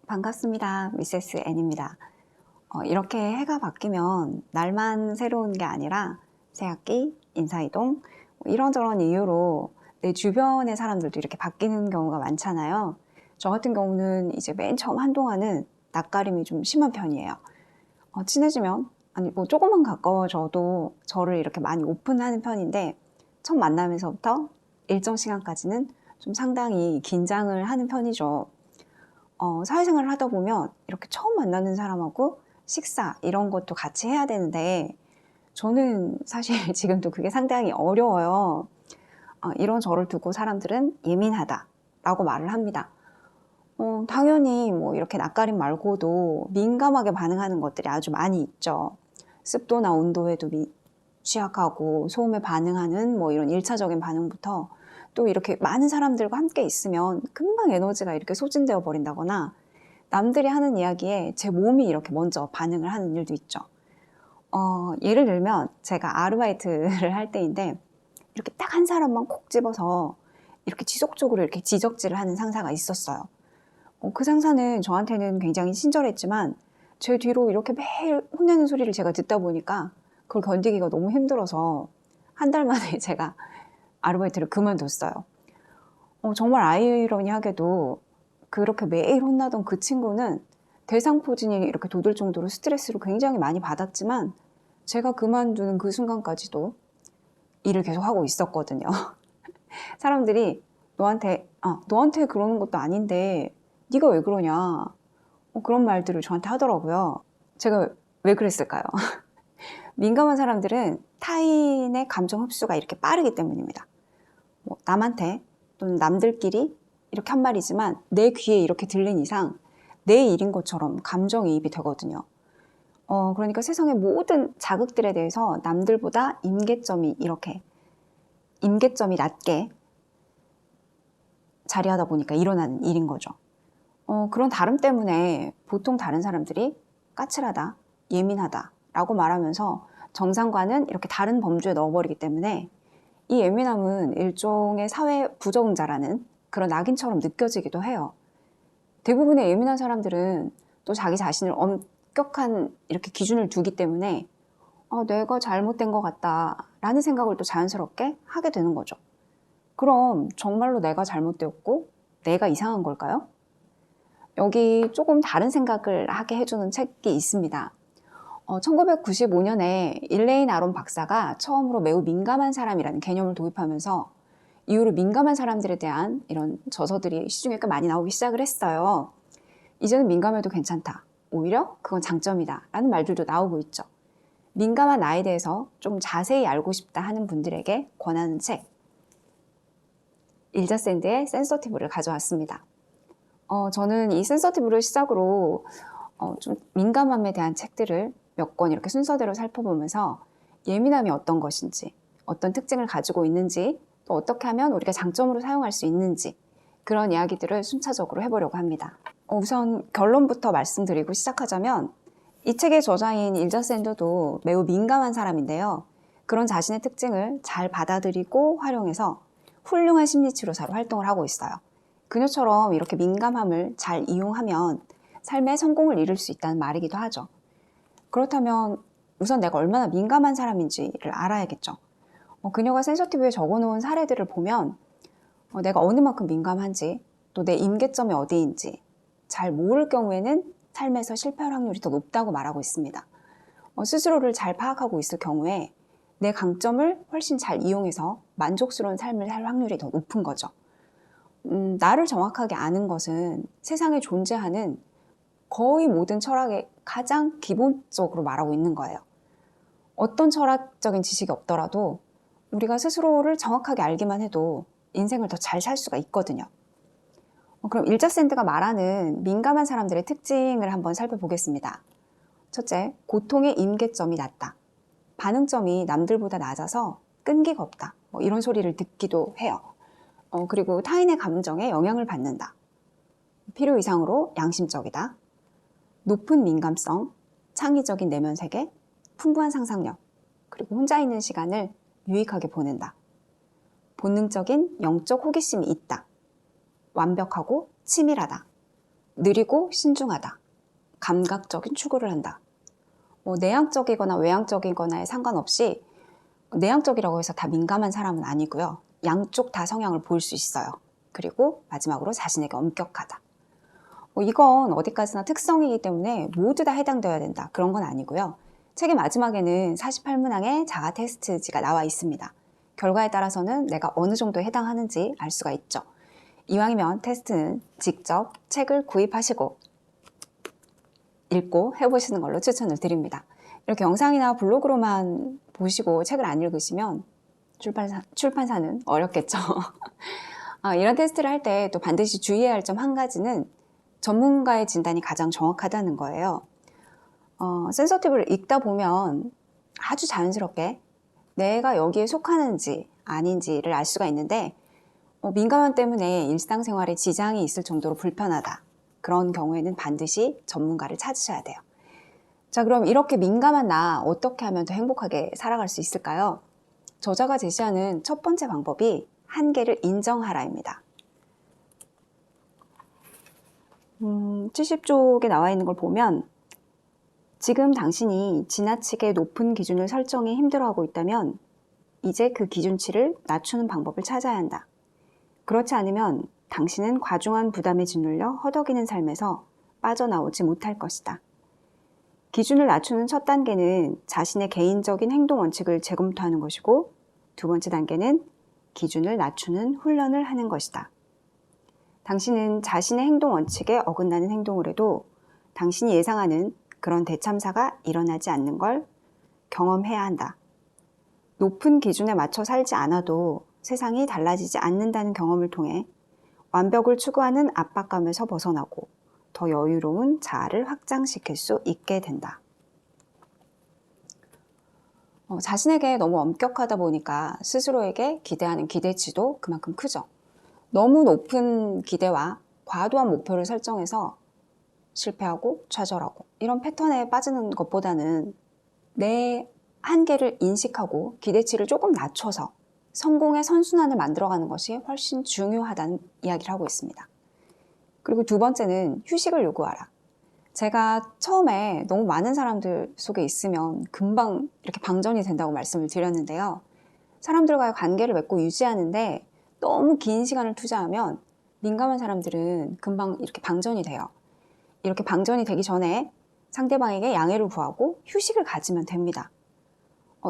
반갑습니다. 미세스 N입니다. 이렇게 해가 바뀌면 날만 새로운 게 아니라 새학기, 인사이동, 이런저런 이유로 내 주변의 사람들도 이렇게 바뀌는 경우가 많잖아요. 저 같은 경우는 이제 맨 처음 한동안은 낯가림이 좀 심한 편이에요. 친해지면, 아니 뭐 조금만 가까워져도 저를 이렇게 많이 오픈하는 편인데, 첫 만남에서부터 일정 시간까지는 좀 상당히 긴장을 하는 편이죠. 사회생활을 하다 보면 이렇게 처음 만나는 사람하고 식사 이런 것도 같이 해야 되는데, 저는 사실 지금도 그게 상당히 어려워요. 이런 저를 두고 사람들은 예민하다라고 말을 합니다. 당연히 뭐 이렇게 낯가림 말고도 민감하게 반응하는 것들이 아주 많이 있죠. 습도나 온도에도 취약하고 소음에 반응하는 뭐 이런 1차적인 반응부터, 또 이렇게 많은 사람들과 함께 있으면 금방 에너지가 이렇게 소진되어 버린다거나, 남들이 하는 이야기에 제 몸이 이렇게 먼저 반응을 하는 일도 있죠. 예를 들면 제가 아르바이트를 할 때인데, 이렇게 딱 한 사람만 콕 집어서 이렇게 지속적으로 이렇게 지적질을 하는 상사가 있었어요. 그 상사는 저한테는 굉장히 친절했지만 제 뒤로 이렇게 매일 혼내는 소리를 제가 듣다 보니까 그걸 견디기가 너무 힘들어서 한 달 만에 제가 아르바이트를 그만뒀어요. 정말 아이러니하게도 그렇게 매일 혼나던 그 친구는 대상포진이 이렇게 돋을 정도로 스트레스를 굉장히 많이 받았지만, 제가 그만두는 그 순간까지도 일을 계속 하고 있었거든요. 사람들이 너한테 그러는 것도 아닌데 네가 왜 그러냐, 그런 말들을 저한테 하더라고요. 제가 왜 그랬을까요? 민감한 사람들은 타인의 감정 흡수가 이렇게 빠르기 때문입니다. 남한테 또는 남들끼리 이렇게 한 말이지만 내 귀에 이렇게 들린 이상 내 일인 것처럼 감정이입이 되거든요. 그러니까 세상의 모든 자극들에 대해서 남들보다 임계점이 낮게 자리하다 보니까 일어나는 일인 거죠. 그런 다름 때문에 보통 다른 사람들이 까칠하다, 예민하다 라고 말하면서 정상과는 이렇게 다른 범주에 넣어버리기 때문에, 이 예민함은 일종의 사회 부적응자라는 그런 낙인처럼 느껴지기도 해요. 대부분의 예민한 사람들은 또 자기 자신을 엄격한 이렇게 기준을 두기 때문에 내가 잘못된 것 같다라는 생각을 또 자연스럽게 하게 되는 거죠. 그럼 정말로 내가 잘못되었고 내가 이상한 걸까요? 여기 조금 다른 생각을 하게 해주는 책이 있습니다. 1995년에 일레인 아론 박사가 처음으로 매우 민감한 사람이라는 개념을 도입하면서 이후로 민감한 사람들에 대한 이런 저서들이 시중에 꽤 많이 나오기 시작을 했어요. 이제는 민감해도 괜찮다, 오히려 그건 장점이다 라는 말들도 나오고 있죠. 민감한 나에 대해서 좀 자세히 알고 싶다 하는 분들에게 권하는 책, 일자 샌드의 센서티브를 가져왔습니다. 저는 이 센서티브를 시작으로 좀 민감함에 대한 책들을 몇 권 이렇게 순서대로 살펴보면서 예민함이 어떤 것인지, 어떤 특징을 가지고 있는지, 또 어떻게 하면 우리가 장점으로 사용할 수 있는지, 그런 이야기들을 순차적으로 해보려고 합니다. 우선 결론부터 말씀드리고 시작하자면, 이 책의 저자인 일자 샌더도 매우 민감한 사람인데요. 그런 자신의 특징을 잘 받아들이고 활용해서 훌륭한 심리치료사로 활동을 하고 있어요. 그녀처럼 이렇게 민감함을 잘 이용하면 삶의 성공을 이룰 수 있다는 말이기도 하죠. 그렇다면 우선 내가 얼마나 민감한 사람인지를 알아야겠죠. 그녀가 센서티브에 적어놓은 사례들을 보면 내가 어느 만큼 민감한지, 또 내 임계점이 어디인지 잘 모를 경우에는 삶에서 실패할 확률이 더 높다고 말하고 있습니다. 스스로를 잘 파악하고 있을 경우에 내 강점을 훨씬 잘 이용해서 만족스러운 삶을 살 확률이 더 높은 거죠. 나를 정확하게 아는 것은 세상에 존재하는 거의 모든 철학의 가장 기본적으로 말하고 있는 거예요. 어떤 철학적인 지식이 없더라도 우리가 스스로를 정확하게 알기만 해도 인생을 더 잘 살 수가 있거든요. 그럼 일자 샌드가 말하는 민감한 사람들의 특징을 한번 살펴보겠습니다. 첫째, 고통의 임계점이 낮다. 반응점이 남들보다 낮아서 끈기가 없다. 이런 소리를 듣기도 해요. 그리고 타인의 감정에 영향을 받는다. 필요 이상으로 양심적이다. 높은 민감성, 창의적인 내면 세계, 풍부한 상상력, 그리고 혼자 있는 시간을 유익하게 보낸다. 본능적인 영적 호기심이 있다. 완벽하고 치밀하다. 느리고 신중하다. 감각적인 추구를 한다. 내향적이거나 외향적이거나에 상관없이 내향적이라고 해서 다 민감한 사람은 아니고요. 양쪽 다 성향을 보일 수 있어요. 그리고 마지막으로 자신에게 엄격하다. 이건 어디까지나 특성이기 때문에 모두 다 해당되어야 된다. 그런 건 아니고요. 책의 마지막에는 48문항의 자아 테스트지가 나와 있습니다. 결과에 따라서는 내가 어느 정도에 해당하는지 알 수가 있죠. 이왕이면 테스트는 직접 책을 구입하시고 읽고 해보시는 걸로 추천을 드립니다. 이렇게 영상이나 블로그로만 보시고 책을 안 읽으시면 출판사는 어렵겠죠. 이런 테스트를 할 때 또 반드시 주의해야 할 점 한 가지는 전문가의 진단이 가장 정확하다는 거예요. 센서티브를 읽다 보면 아주 자연스럽게 내가 여기에 속하는지 아닌지를 알 수가 있는데 민감함 때문에 일상생활에 지장이 있을 정도로 불편하다. 그런 경우에는 반드시 전문가를 찾으셔야 돼요. 자, 그럼 이렇게 민감한 나 어떻게 하면 더 행복하게 살아갈 수 있을까요? 저자가 제시하는 첫 번째 방법이 한계를 인정하라입니다. 70쪽에 나와 있는 걸 보면 지금 당신이 지나치게 높은 기준을 설정에 힘들어하고 있다면 이제 그 기준치를 낮추는 방법을 찾아야 한다. 그렇지 않으면 당신은 과중한 부담에 짓눌려 허덕이는 삶에서 빠져나오지 못할 것이다. 기준을 낮추는 첫 단계는 자신의 개인적인 행동 원칙을 재검토하는 것이고 두 번째 단계는 기준을 낮추는 훈련을 하는 것이다. 당신은 자신의 행동 원칙에 어긋나는 행동을 해도 당신이 예상하는 그런 대참사가 일어나지 않는 걸 경험해야 한다. 높은 기준에 맞춰 살지 않아도 세상이 달라지지 않는다는 경험을 통해 완벽을 추구하는 압박감에서 벗어나고 더 여유로운 자아를 확장시킬 수 있게 된다. 자신에게 너무 엄격하다 보니까 스스로에게 기대하는 기대치도 그만큼 크죠. 너무 높은 기대와 과도한 목표를 설정해서 실패하고 좌절하고 이런 패턴에 빠지는 것보다는 내 한계를 인식하고 기대치를 조금 낮춰서 성공의 선순환을 만들어가는 것이 훨씬 중요하다는 이야기를 하고 있습니다. 그리고 두 번째는 휴식을 요구하라. 제가 처음에 너무 많은 사람들 속에 있으면 금방 이렇게 방전이 된다고 말씀을 드렸는데요. 사람들과의 관계를 맺고 유지하는데 너무 긴 시간을 투자하면 민감한 사람들은 금방 이렇게 방전이 돼요. 이렇게 방전이 되기 전에 상대방에게 양해를 구하고 휴식을 가지면 됩니다.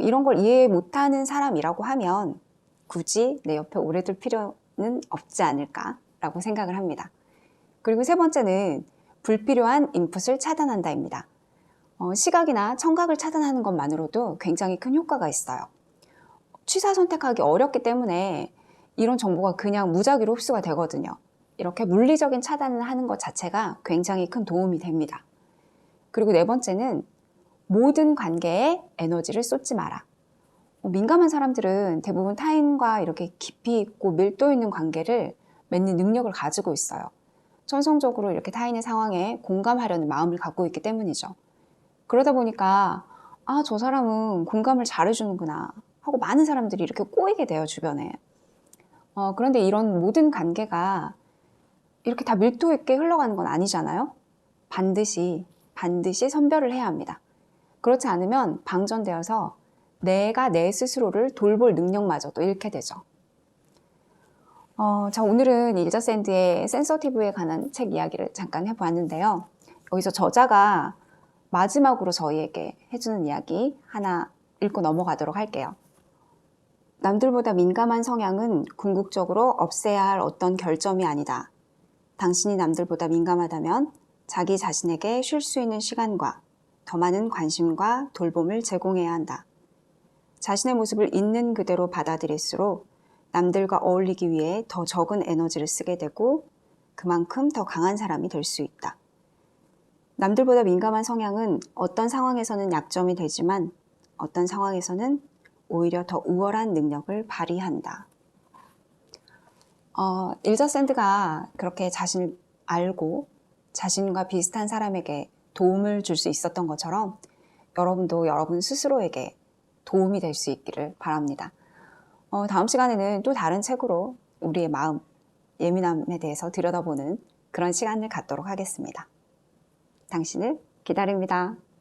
이런 걸 이해 못하는 사람이라고 하면 굳이 내 옆에 오래 둘 필요는 없지 않을까라고 생각을 합니다. 그리고 세 번째는 불필요한 인풋을 차단한다입니다. 시각이나 청각을 차단하는 것만으로도 굉장히 큰 효과가 있어요. 취사 선택하기 어렵기 때문에 이런 정보가 그냥 무작위로 흡수가 되거든요. 이렇게 물리적인 차단을 하는 것 자체가 굉장히 큰 도움이 됩니다. 그리고 네 번째는 모든 관계에 에너지를 쏟지 마라. 민감한 사람들은 대부분 타인과 이렇게 깊이 있고 밀도 있는 관계를 맺는 능력을 가지고 있어요. 천성적으로 이렇게 타인의 상황에 공감하려는 마음을 갖고 있기 때문이죠. 그러다 보니까 저 사람은 공감을 잘해주는구나 하고 많은 사람들이 이렇게 꼬이게 돼요, 주변에. 그런데 이런 모든 관계가 이렇게 다 밀도 있게 흘러가는 건 아니잖아요. 반드시 선별을 해야 합니다. 그렇지 않으면 방전되어서 내가 내 스스로를 돌볼 능력마저도 잃게 되죠. 자, 오늘은 일저 샌드의 센서티브에 관한 책 이야기를 잠깐 해보았는데요. 여기서 저자가 마지막으로 저희에게 해주는 이야기 하나 읽고 넘어가도록 할게요. 남들보다 민감한 성향은 궁극적으로 없애야 할 어떤 결점이 아니다. 당신이 남들보다 민감하다면 자기 자신에게 쉴 수 있는 시간과 더 많은 관심과 돌봄을 제공해야 한다. 자신의 모습을 있는 그대로 받아들일수록 남들과 어울리기 위해 더 적은 에너지를 쓰게 되고 그만큼 더 강한 사람이 될 수 있다. 남들보다 민감한 성향은 어떤 상황에서는 약점이 되지만 어떤 상황에서는 오히려 더 우월한 능력을 발휘한다. 일저 샌드가 그렇게 자신을 알고 자신과 비슷한 사람에게 도움을 줄 수 있었던 것처럼 여러분도 여러분 스스로에게 도움이 될 수 있기를 바랍니다. 다음 시간에는 또 다른 책으로 우리의 마음, 예민함에 대해서 들여다보는 그런 시간을 갖도록 하겠습니다. 당신을 기다립니다.